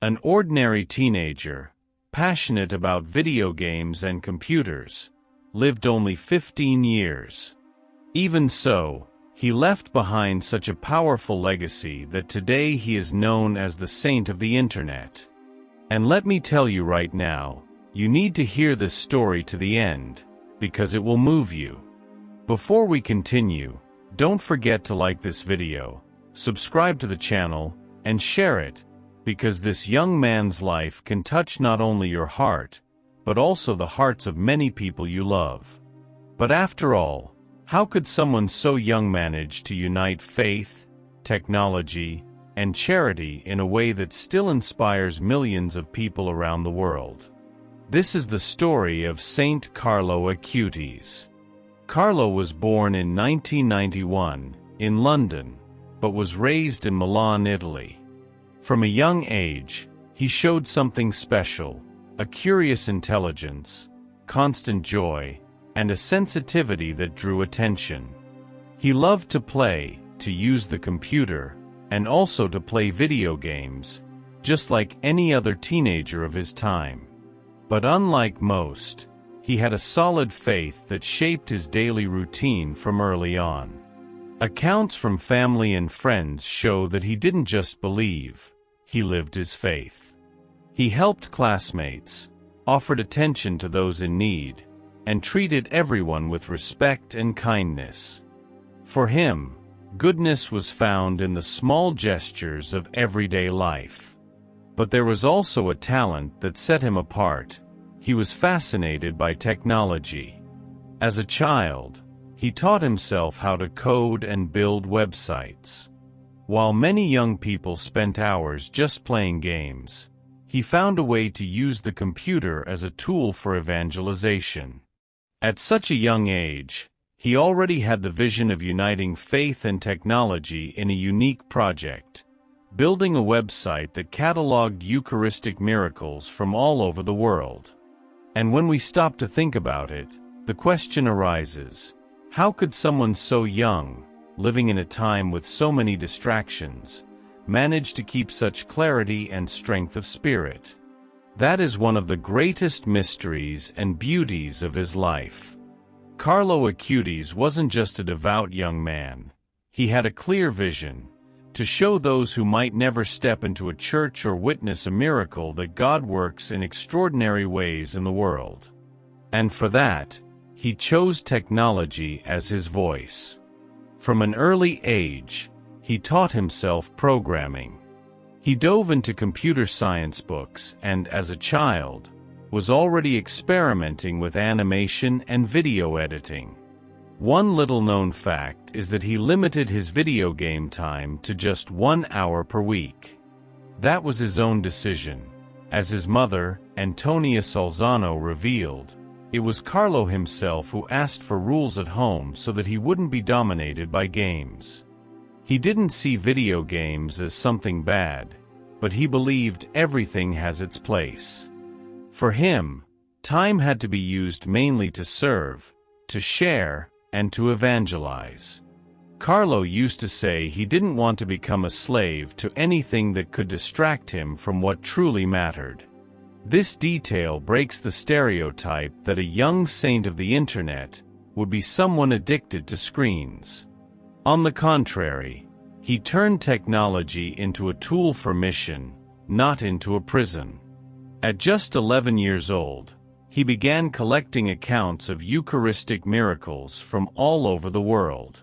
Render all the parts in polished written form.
An ordinary teenager, passionate about video games and computers, lived only 15 years. Even so, he left behind such a powerful legacy that today he is known as the Saint of the Internet. And let me tell you right now, you need to hear this story to the end, because it will move you. Before we continue, don't forget to like this video, subscribe to the channel, and share it, because this young man's life can touch not only your heart, but also the hearts of many people you love. But after all, how could someone so young manage to unite faith, technology, and charity in a way that still inspires millions of people around the world? This is the story of Saint Carlo Acutis. Carlo was born in 1991 in London, but was raised in Milan, Italy. From a young age, he showed something special, a curious intelligence, constant joy, and a sensitivity that drew attention. He loved to play, to use the computer, and also to play video games, just like any other teenager of his time. But unlike most, he had a solid faith that shaped his daily routine from early on. Accounts from family and friends show that he didn't just believe, he lived his faith. He helped classmates, offered attention to those in need, and treated everyone with respect and kindness. For him, goodness was found in the small gestures of everyday life. But there was also a talent that set him apart. He was fascinated by technology. As a child, he taught himself how to code and build websites. While many young people spent hours just playing games, he found a way to use the computer as a tool for evangelization. At such a young age, he already had the vision of uniting faith and technology in a unique project, building a website that cataloged Eucharistic miracles from all over the world. And when we stop to think about it, the question arises, how could someone so young, living in a time with so many distractions, manage to keep such clarity and strength of spirit? That is one of the greatest mysteries and beauties of his life. Carlo Acutis wasn't just a devout young man. He had a clear vision, to show those who might never step into a church or witness a miracle that God works in extraordinary ways in the world. And for that, he chose technology as his voice. From an early age, he taught himself programming. He dove into computer science books and, as a child, was already experimenting with animation and video editing. One little-known fact is that he limited his video game time to just 1 hour per week. That was his own decision. As his mother, Antonia Salzano, revealed, it was Carlo himself who asked for rules at home so that he wouldn't be dominated by games. He didn't see video games as something bad, but he believed everything has its place. For him, time had to be used mainly to serve, to share, and to evangelize. Carlo used to say he didn't want to become a slave to anything that could distract him from what truly mattered. This detail breaks the stereotype that a young saint of the internet would be someone addicted to screens. On the contrary, he turned technology into a tool for mission, not into a prison. At just 11 years old, he began collecting accounts of Eucharistic miracles from all over the world.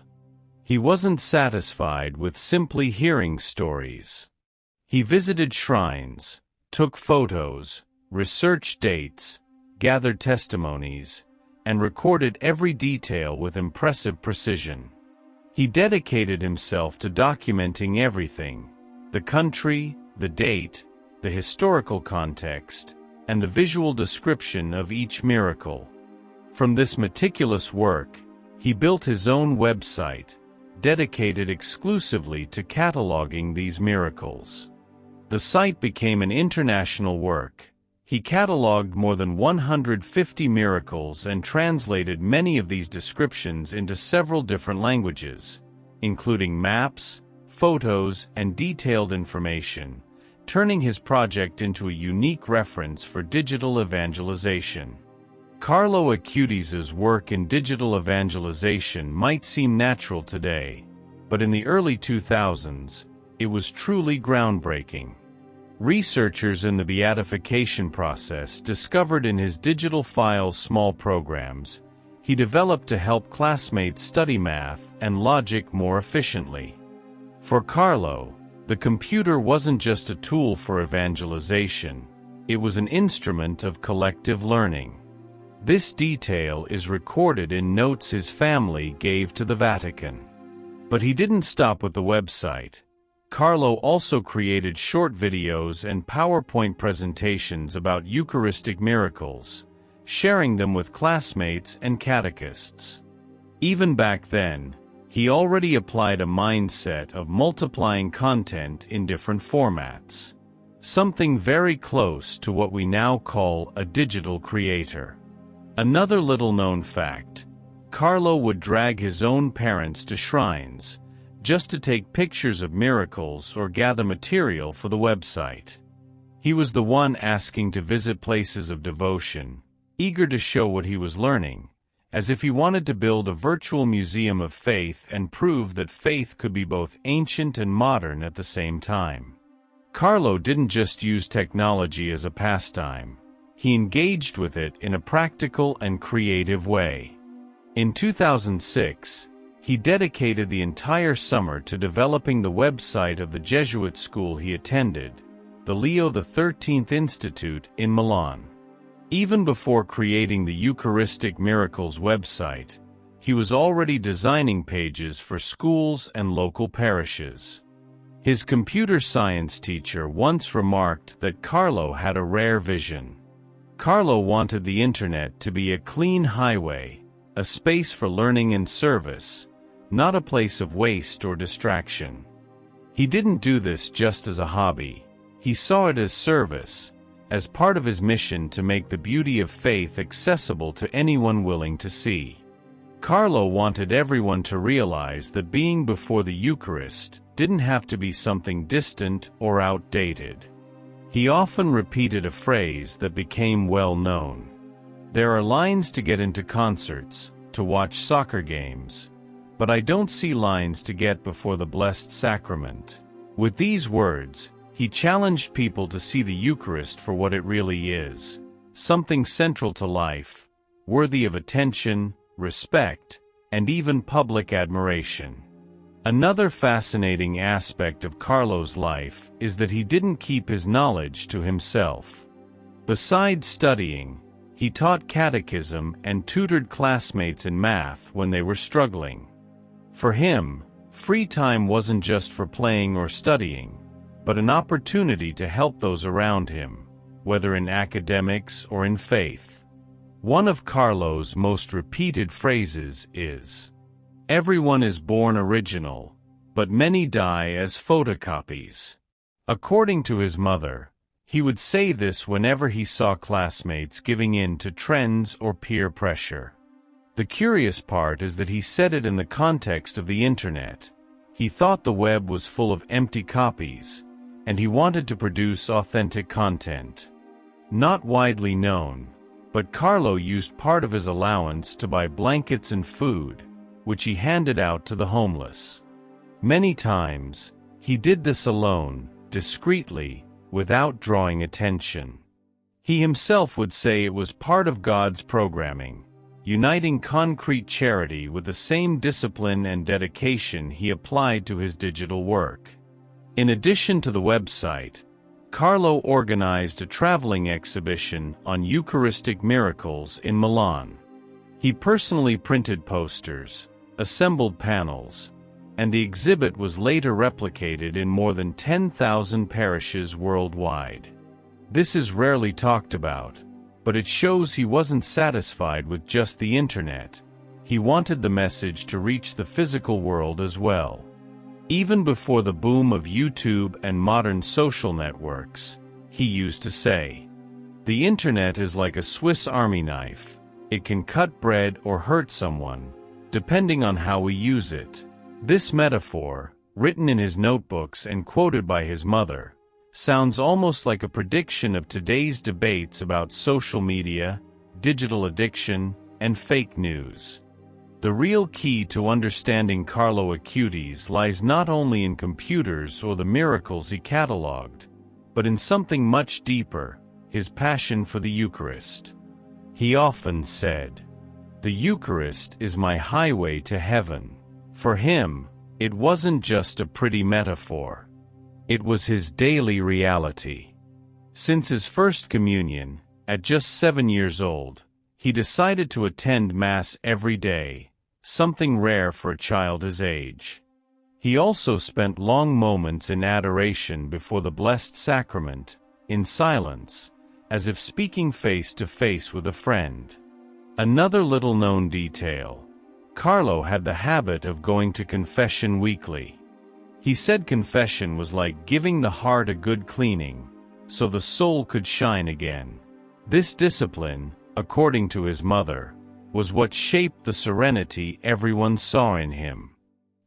He wasn't satisfied with simply hearing stories. He visited shrines, took photos, researched dates, gathered testimonies, and recorded every detail with impressive precision. He dedicated himself to documenting everything: the country, the date, the historical context, and the visual description of each miracle. From this meticulous work, he built his own website, dedicated exclusively to cataloging these miracles. The site became an international work. He cataloged more than 150 miracles and translated many of these descriptions into several different languages, including maps, photos, and detailed information, turning his project into a unique reference for digital evangelization. Carlo Acutis' work in digital evangelization might seem natural today, but in the early 2000s, it was truly groundbreaking. Researchers in the beatification process discovered in his digital files small programs he developed to help classmates study math and logic more efficiently. For Carlo, the computer wasn't just a tool for evangelization, it was an instrument of collective learning. This detail is recorded in notes his family gave to the Vatican. But he didn't stop with the website. Carlo also created short videos and PowerPoint presentations about Eucharistic miracles, sharing them with classmates and catechists. Even back then, he already applied a mindset of multiplying content in different formats, something very close to what we now call a digital creator. Another little-known fact: Carlo would drag his own parents to shrines, just to take pictures of miracles or gather material for the website. He was the one asking to visit places of devotion, eager to show what he was learning, as if he wanted to build a virtual museum of faith and prove that faith could be both ancient and modern at the same time. Carlo didn't just use technology as a pastime. He engaged with it in a practical and creative way. In 2006, he dedicated the entire summer to developing the website of the Jesuit school he attended, the Leo XIII Institute in Milan. Even before creating the Eucharistic Miracles website, he was already designing pages for schools and local parishes. His computer science teacher once remarked that Carlo had a rare vision. Carlo wanted the internet to be a clean highway, a space for learning and service, not a place of waste or distraction. He didn't do this just as a hobby. He saw it as service, as part of his mission to make the beauty of faith accessible to anyone willing to see. Carlo wanted everyone to realize that being before the Eucharist didn't have to be something distant or outdated. He often repeated a phrase that became well known. There are lines to get into concerts, to watch soccer games, but I don't see lines to get before the Blessed Sacrament. With these words, he challenged people to see the Eucharist for what it really is, something central to life, worthy of attention, respect, and even public admiration. Another fascinating aspect of Carlo's life is that he didn't keep his knowledge to himself. Besides studying, he taught catechism and tutored classmates in math when they were struggling. For him, free time wasn't just for playing or studying, but an opportunity to help those around him, whether in academics or in faith. One of Carlo's most repeated phrases is, "Everyone is born original, but many die as photocopies." According to his mother, he would say this whenever he saw classmates giving in to trends or peer pressure. The curious part is that he said it in the context of the internet. He thought the web was full of empty copies, and he wanted to produce authentic content. Not widely known, but Carlo used part of his allowance to buy blankets and food, which he handed out to the homeless. Many times, he did this alone, discreetly, without drawing attention. He himself would say it was part of God's programming, uniting concrete charity with the same discipline and dedication he applied to his digital work. In addition to the website, Carlo organized a traveling exhibition on Eucharistic miracles in Milan. He personally printed posters, assembled panels, and the exhibit was later replicated in more than 10,000 parishes worldwide. This is rarely talked about, but it shows he wasn't satisfied with just the internet. He wanted the message to reach the physical world as well. Even before the boom of YouTube and modern social networks, he used to say, "The internet is like a Swiss Army knife. It can cut bread or hurt someone, depending on how we use it." This metaphor, written in his notebooks and quoted by his mother, sounds almost like a prediction of today's debates about social media, digital addiction, and fake news. The real key to understanding Carlo Acutis lies not only in computers or the miracles he catalogued, but in something much deeper, his passion for the Eucharist. He often said, "The Eucharist is my highway to heaven." For him, it wasn't just a pretty metaphor. It was his daily reality. Since his first communion, at just 7 years old, he decided to attend Mass every day, something rare for a child his age. He also spent long moments in adoration before the Blessed Sacrament, in silence, as if speaking face to face with a friend. Another little-known detail: Carlo had the habit of going to confession weekly. He said confession was like giving the heart a good cleaning, so the soul could shine again. This discipline, according to his mother, was what shaped the serenity everyone saw in him.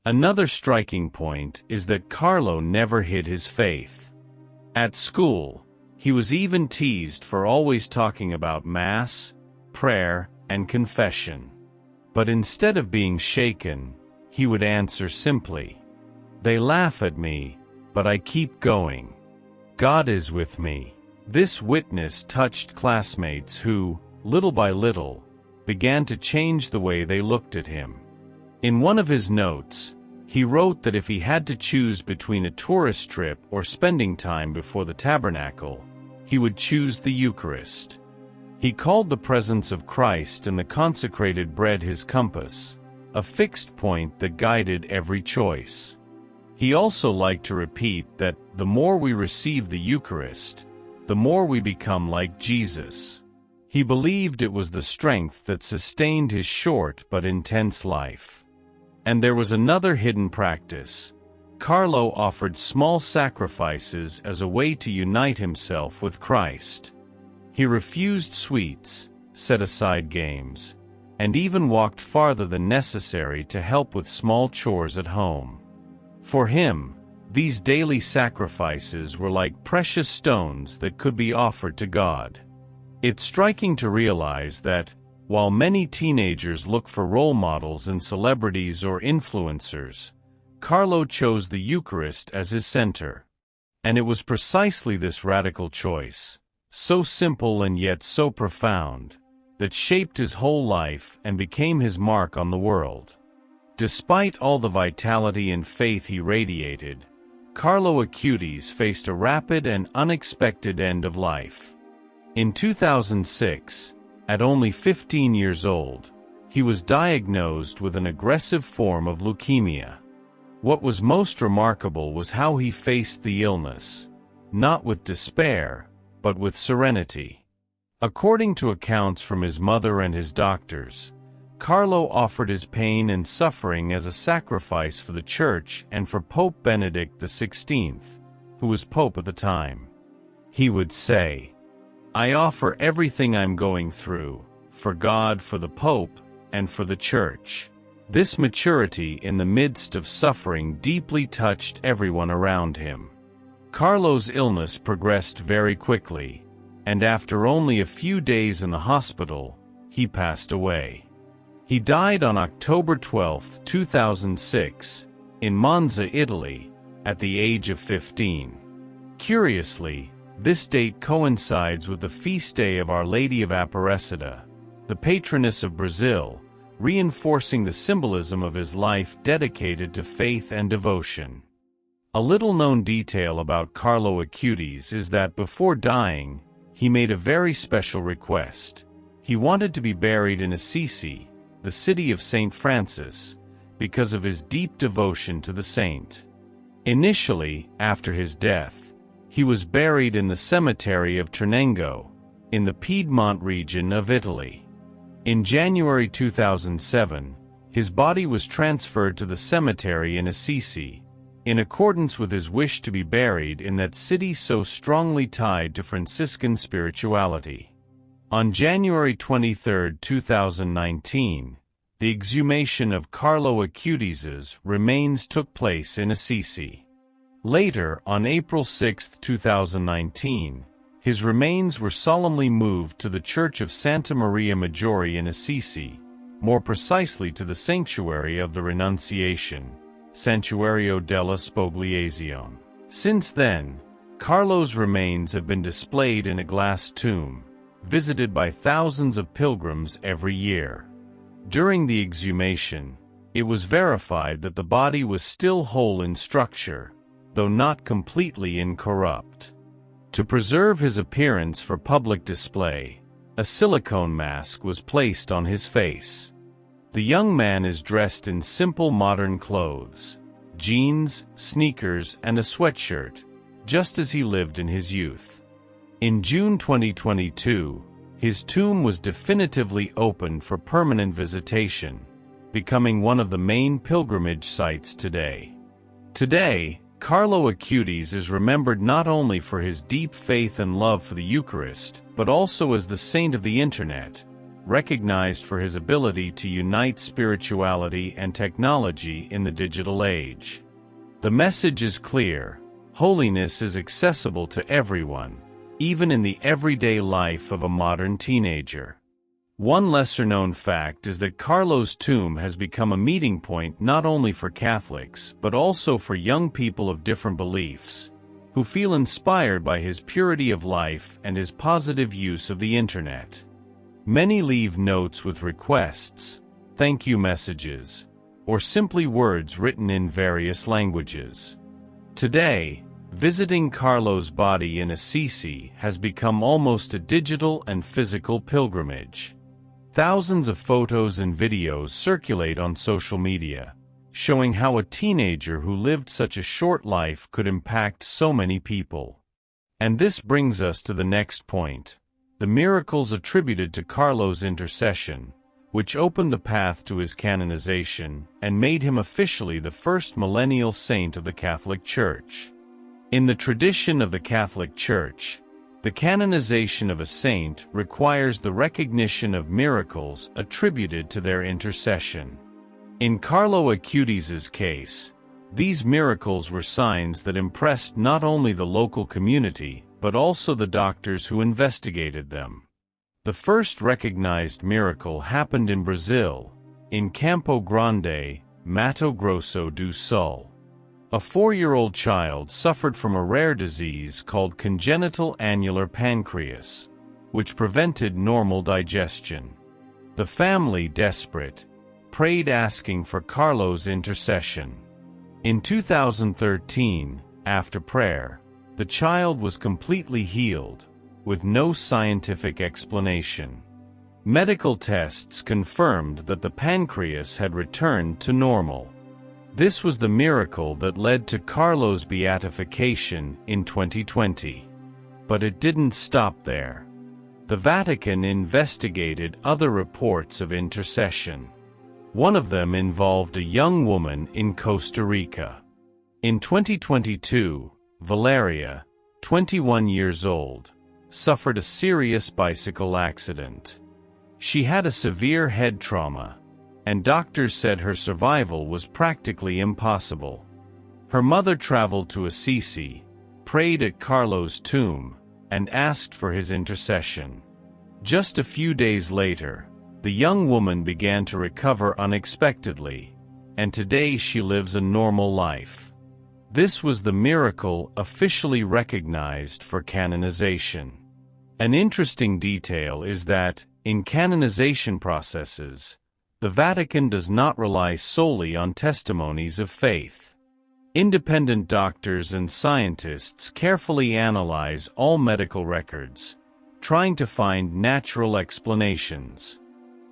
Another striking point is that Carlo never hid his faith. At school, he was even teased for always talking about Mass, prayer, and confession. But instead of being shaken, he would answer simply, "They laugh at me, but I keep going. God is with me." This witness touched classmates who, little by little, began to change the way they looked at him. In one of his notes, he wrote that if he had to choose between a tourist trip or spending time before the tabernacle, he would choose the Eucharist. He called the presence of Christ and the consecrated bread his compass, a fixed point that guided every choice. He also liked to repeat that the more we receive the Eucharist, the more we become like Jesus. He believed it was the strength that sustained his short but intense life. And there was another hidden practice. Carlo offered small sacrifices as a way to unite himself with Christ. He refused sweets, set aside games, and even walked farther than necessary to help with small chores at home. For him, these daily sacrifices were like precious stones that could be offered to God. It's striking to realize that, while many teenagers look for role models in celebrities or influencers, Carlo chose the Eucharist as his center. And it was precisely this radical choice, so simple and yet so profound, that shaped his whole life and became his mark on the world. Despite all the vitality and faith he radiated, Carlo Acutis faced a rapid and unexpected end of life. In 2006, at only 15 years old, he was diagnosed with an aggressive form of leukemia. What was most remarkable was how he faced the illness, not with despair, but with serenity. According to accounts from his mother and his doctors, Carlo offered his pain and suffering as a sacrifice for the Church and for Pope Benedict XVI, who was Pope at the time. He would say, "I offer everything I'm going through, for God, for the Pope, and for the Church." This maturity in the midst of suffering deeply touched everyone around him. Carlo's illness progressed very quickly, and after only a few days in the hospital, he passed away. He died on October 12, 2006, in Monza, Italy, at the age of 15. Curiously, this date coincides with the feast day of Our Lady of Aparecida, the patroness of Brazil, reinforcing the symbolism of his life dedicated to faith and devotion. A little-known detail about Carlo Acutis is that before dying, he made a very special request. He wanted to be buried in Assisi, the city of St. Francis, because of his deep devotion to the saint. Initially, after his death, he was buried in the cemetery of Ternengo, in the Piedmont region of Italy. In January 2007, his body was transferred to the cemetery in Assisi, in accordance with his wish to be buried in that city so strongly tied to Franciscan spirituality. On January 23, 2019, the exhumation of Carlo Acutis's remains took place in Assisi. Later, on April 6, 2019, his remains were solemnly moved to the Church of Santa Maria Maggiore in Assisi, more precisely to the Sanctuary of the Renunciation, Santuario della Spogliazione. Since then, Carlo's remains have been displayed in a glass tomb, visited by thousands of pilgrims every year. During the exhumation, it was verified that the body was still whole in structure, though not completely incorrupt. To preserve his appearance for public display, a silicone mask was placed on his face. The young man is dressed in simple modern clothes, jeans, sneakers, and a sweatshirt, just as he lived in his youth. In June 2022, his tomb was definitively opened for permanent visitation, becoming one of the main pilgrimage sites today. Today, Carlo Acutis is remembered not only for his deep faith and love for the Eucharist, but also as the saint of the Internet, recognized for his ability to unite spirituality and technology in the digital age. The message is clear: holiness is accessible to everyone, even in the everyday life of a modern teenager. One lesser-known fact is that Carlo's tomb has become a meeting point not only for Catholics but also for young people of different beliefs, who feel inspired by his purity of life and his positive use of the Internet. Many leave notes with requests, thank you messages, or simply words written in various languages. Today, visiting Carlo's body in Assisi has become almost a digital and physical pilgrimage. Thousands of photos and videos circulate on social media, showing how a teenager who lived such a short life could impact so many people. And this brings us to the next point: the miracles attributed to Carlo's intercession, which opened the path to his canonization and made him officially the first millennial saint of the Catholic Church. In the tradition of the Catholic Church, the canonization of a saint requires the recognition of miracles attributed to their intercession. In Carlo Acutis's case, these miracles were signs that impressed not only the local community, but also the doctors who investigated them. The first recognized miracle happened in Brazil, in Campo Grande, Mato Grosso do Sul. A 4-year-old child suffered from a rare disease called congenital annular pancreas, which prevented normal digestion. The family, desperate, prayed asking for Carlo's intercession. In 2013, after prayer, the child was completely healed, with no scientific explanation. Medical tests confirmed that the pancreas had returned to normal. This was the miracle that led to Carlo's beatification in 2020. But it didn't stop there. The Vatican investigated other reports of intercession. One of them involved a young woman in Costa Rica. In 2022, Valeria, 21 years old, suffered a serious bicycle accident. She had a severe head trauma, and doctors said her survival was practically impossible. Her mother traveled to Assisi, prayed at Carlo's tomb, and asked for his intercession. Just a few days later, the young woman began to recover unexpectedly, and today she lives a normal life. This was the miracle officially recognized for canonization. An interesting detail is that, in canonization processes, the Vatican does not rely solely on testimonies of faith. Independent doctors and scientists carefully analyze all medical records, trying to find natural explanations.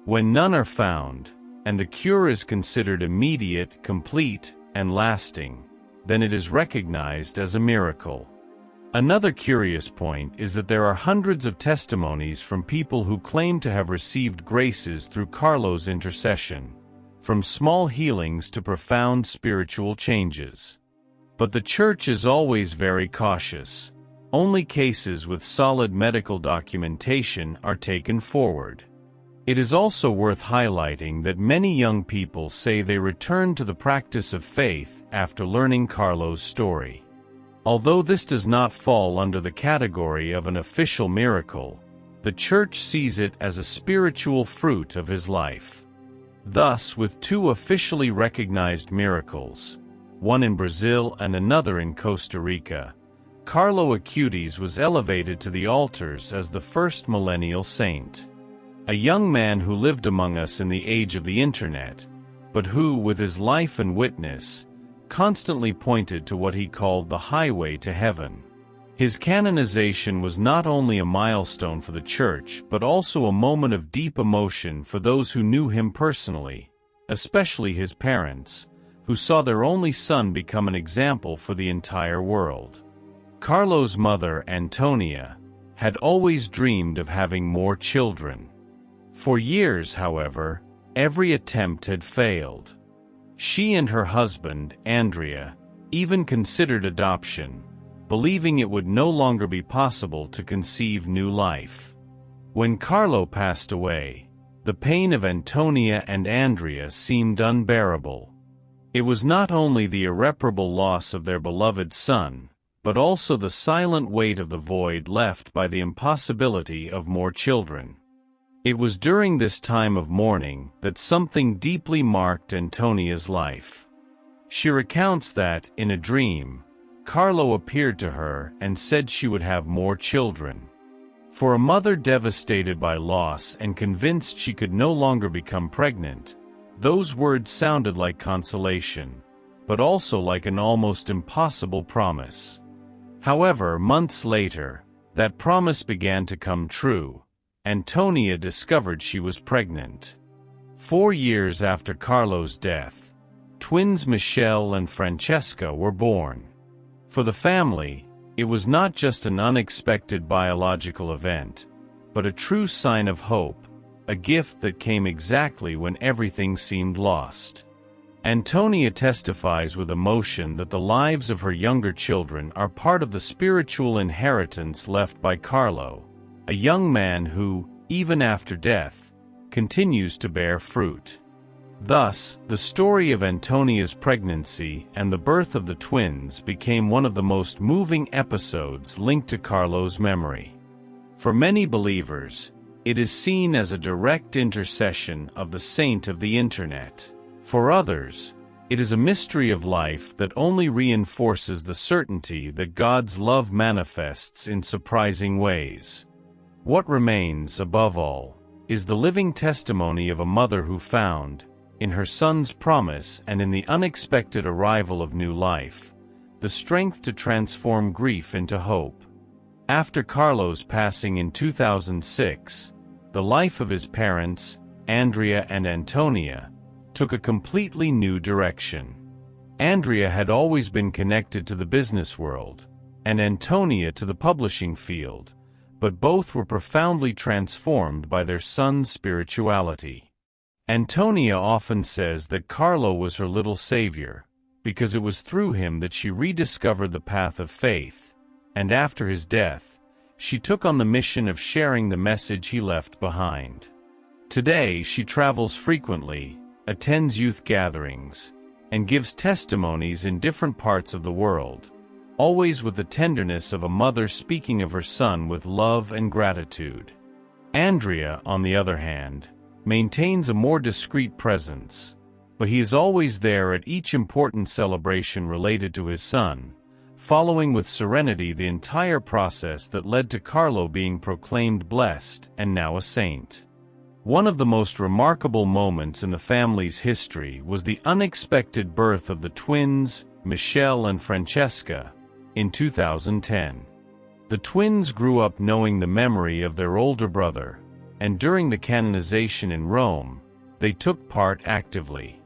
When none are found, and the cure is considered immediate, complete, and lasting, then it is recognized as a miracle. Another curious point is that there are hundreds of testimonies from people who claim to have received graces through Carlo's intercession, from small healings to profound spiritual changes. But the Church is always very cautious. Only cases with solid medical documentation are taken forward. It is also worth highlighting that many young people say they returned to the practice of faith after learning Carlo's story. Although this does not fall under the category of an official miracle, the Church sees it as a spiritual fruit of his life. Thus, with two officially recognized miracles, one in Brazil and another in Costa Rica, Carlo Acutis was elevated to the altars as the first millennial saint. A young man who lived among us in the age of the Internet, but who, with his life and witness, constantly pointed to what he called the highway to heaven. His canonization was not only a milestone for the Church but also a moment of deep emotion for those who knew him personally, especially his parents, who saw their only son become an example for the entire world. Carlo's mother, Antonia, had always dreamed of having more children. For years, however, every attempt had failed. She and her husband, Andrea, even considered adoption, believing it would no longer be possible to conceive new life. When Carlo passed away, the pain of Antonia and Andrea seemed unbearable. It was not only the irreparable loss of their beloved son, but also the silent weight of the void left by the impossibility of more children. It was during this time of mourning that something deeply marked Antonia's life. She recounts that, in a dream, Carlo appeared to her and said she would have more children. For a mother devastated by loss and convinced she could no longer become pregnant, those words sounded like consolation, but also like an almost impossible promise. However, months later, that promise began to come true. Antonia discovered she was pregnant. 4 years after Carlo's death, twins Michelle and Francesca were born. For the family, it was not just an unexpected biological event, but a true sign of hope, a gift that came exactly when everything seemed lost. Antonia testifies with emotion that the lives of her younger children are part of the spiritual inheritance left by Carlo, a young man who, even after death, continues to bear fruit. Thus, the story of Antonia's pregnancy and the birth of the twins became one of the most moving episodes linked to Carlo's memory. For many believers, it is seen as a direct intercession of the saint of the Internet. For others, it is a mystery of life that only reinforces the certainty that God's love manifests in surprising ways. What remains, above all, is the living testimony of a mother who found, in her son's promise and in the unexpected arrival of new life, the strength to transform grief into hope. After Carlo's passing in 2006, the life of his parents, Andrea and Antonia, took a completely new direction. Andrea had always been connected to the business world, and Antonia to the publishing field, but both were profoundly transformed by their son's spirituality. Antonia often says that Carlo was her little savior, because it was through him that she rediscovered the path of faith, and after his death, she took on the mission of sharing the message he left behind. Today, she travels frequently, attends youth gatherings, and gives testimonies in different parts of the world, always with the tenderness of a mother speaking of her son with love and gratitude. Andrea, on the other hand, maintains a more discreet presence, but he is always there at each important celebration related to his son, following with serenity the entire process that led to Carlo being proclaimed blessed and now a saint. One of the most remarkable moments in the family's history was the unexpected birth of the twins, Michelle and Francesca, in 2010. The twins grew up knowing the memory of their older brother, and during the canonization in Rome, they took part actively.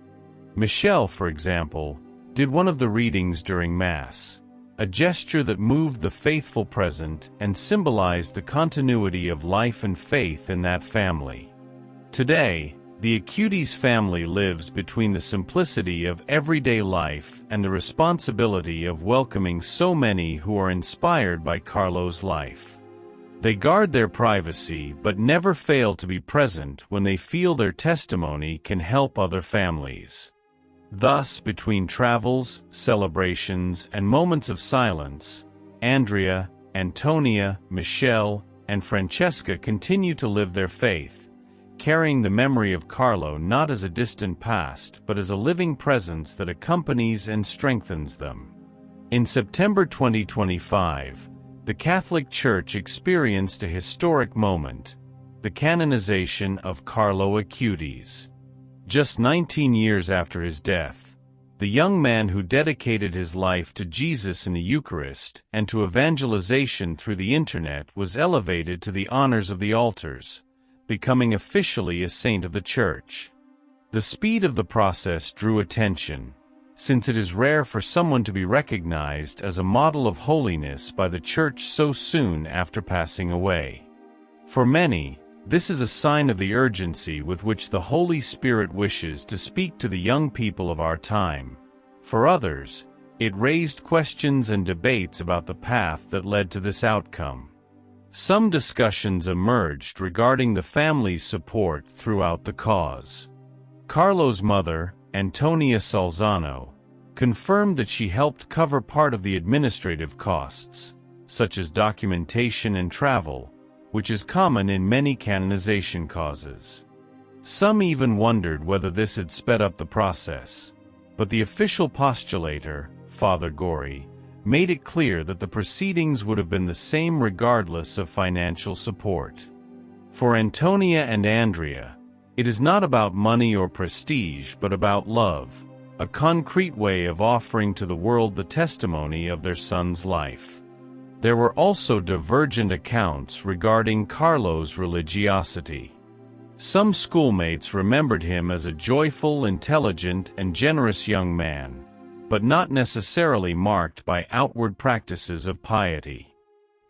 Michelle, for example, did one of the readings during Mass, a gesture that moved the faithful present and symbolized the continuity of life and faith in that family. Today, the Acutis family lives between the simplicity of everyday life and the responsibility of welcoming so many who are inspired by Carlo's life. They guard their privacy but never fail to be present when they feel their testimony can help other families. Thus, between travels, celebrations, and moments of silence, Andrea, Antonia, Michelle, and Francesca continue to live their faith, carrying the memory of Carlo not as a distant past but as a living presence that accompanies and strengthens them. In September 2025, the Catholic Church experienced a historic moment, the canonization of Carlo Acutis. Just 19 years after his death, the young man who dedicated his life to Jesus in the Eucharist and to evangelization through the Internet was elevated to the honors of the altars, becoming officially a saint of the Church. The speed of the process drew attention, since it is rare for someone to be recognized as a model of holiness by the Church so soon after passing away. For many, this is a sign of the urgency with which the Holy Spirit wishes to speak to the young people of our time. For others, it raised questions and debates about the path that led to this outcome. Some discussions emerged regarding the family's support throughout the cause. Carlo's mother, Antonia Salzano, confirmed that she helped cover part of the administrative costs, such as documentation and travel, which is common in many canonization causes. Some even wondered whether this had sped up the process, but the official postulator, Father Gori, made it clear that the proceedings would have been the same regardless of financial support. For Antonia and Andrea, it is not about money or prestige but about love, a concrete way of offering to the world the testimony of their son's life. There were also divergent accounts regarding Carlo's religiosity. Some schoolmates remembered him as a joyful, intelligent, and generous young man, but not necessarily marked by outward practices of piety.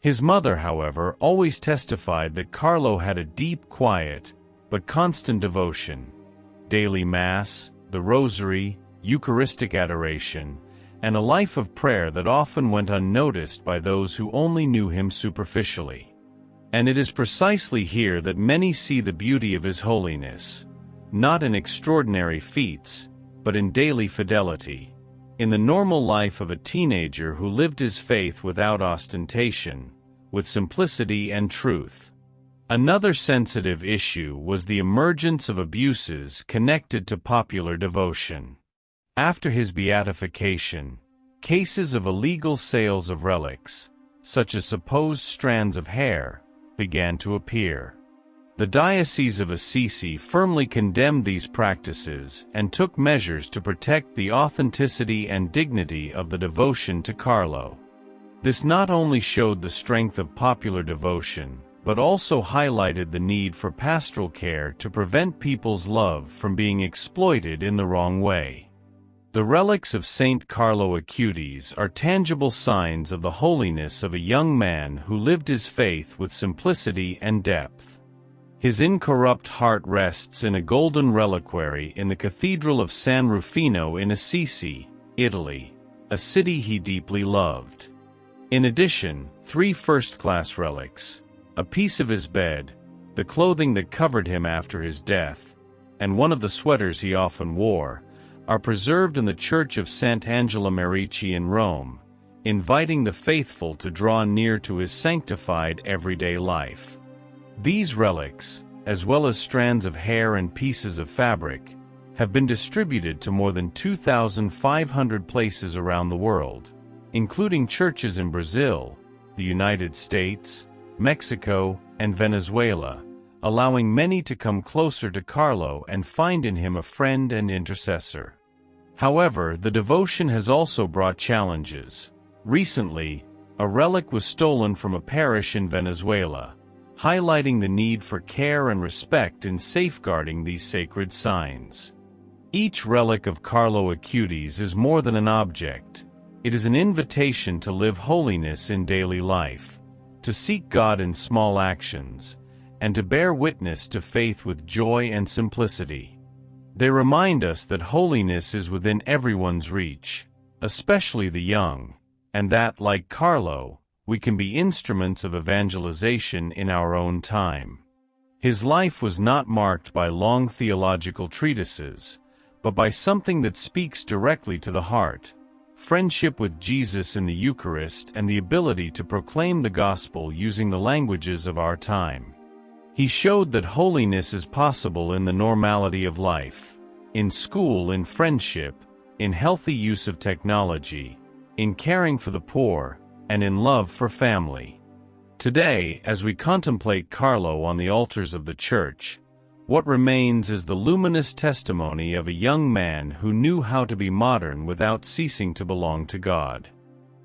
His mother, however, always testified that Carlo had a deep, quiet, but constant devotion, daily Mass, the Rosary, Eucharistic adoration, and a life of prayer that often went unnoticed by those who only knew him superficially. And it is precisely here that many see the beauty of his holiness, not in extraordinary feats, but in daily fidelity, in the normal life of a teenager who lived his faith without ostentation, with simplicity and truth. Another sensitive issue was the emergence of abuses connected to popular devotion. After his beatification, cases of illegal sales of relics, such as supposed strands of hair, began to appear. The Diocese of Assisi firmly condemned these practices and took measures to protect the authenticity and dignity of the devotion to Carlo. This not only showed the strength of popular devotion, but also highlighted the need for pastoral care to prevent people's love from being exploited in the wrong way. The relics of Saint Carlo Acutis are tangible signs of the holiness of a young man who lived his faith with simplicity and depth. His incorrupt heart rests in a golden reliquary in the Cathedral of San Rufino in Assisi, Italy, a city he deeply loved. In addition, 3 first-class relics, a piece of his bed, the clothing that covered him after his death, and one of the sweaters he often wore, are preserved in the Church of Sant'Angela Merici in Rome, inviting the faithful to draw near to his sanctified everyday life. These relics, as well as strands of hair and pieces of fabric, have been distributed to more than 2,500 places around the world, including churches in Brazil, the United States, Mexico, and Venezuela, allowing many to come closer to Carlo and find in him a friend and intercessor. However, the devotion has also brought challenges. Recently, a relic was stolen from a parish in Venezuela, highlighting the need for care and respect in safeguarding these sacred signs. Each relic of Carlo Acutis is more than an object. It is an invitation to live holiness in daily life, to seek God in small actions, and to bear witness to faith with joy and simplicity. They remind us that holiness is within everyone's reach, especially the young, and that, like Carlo, we can be instruments of evangelization in our own time. His life was not marked by long theological treatises, but by something that speaks directly to the heart: friendship with Jesus in the Eucharist and the ability to proclaim the gospel using the languages of our time. He showed that holiness is possible in the normality of life, in school, in friendship, in healthy use of technology, in caring for the poor, and in love for family. Today, as we contemplate Carlo on the altars of the Church, what remains is the luminous testimony of a young man who knew how to be modern without ceasing to belong to God.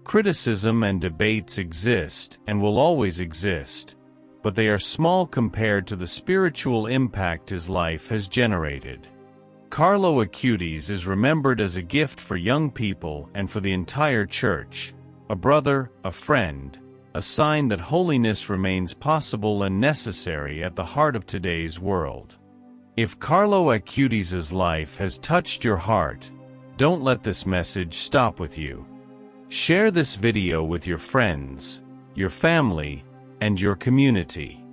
Criticism and debates exist and will always exist, but they are small compared to the spiritual impact his life has generated. Carlo Acutis is remembered as a gift for young people and for the entire Church, a brother, a friend, a sign that holiness remains possible and necessary at the heart of today's world. If Carlo Acutis' life has touched your heart, don't let this message stop with you. Share this video with your friends, your family, and your community.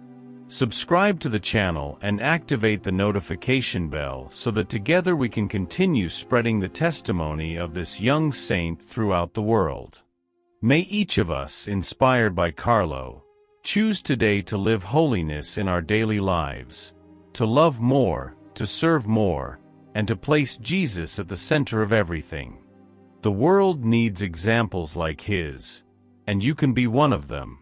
Subscribe to the channel and activate the notification bell so that together we can continue spreading the testimony of this young saint throughout the world. May each of us, inspired by Carlo, choose today to live holiness in our daily lives, to love more, to serve more, and to place Jesus at the center of everything. The world needs examples like his, and you can be one of them.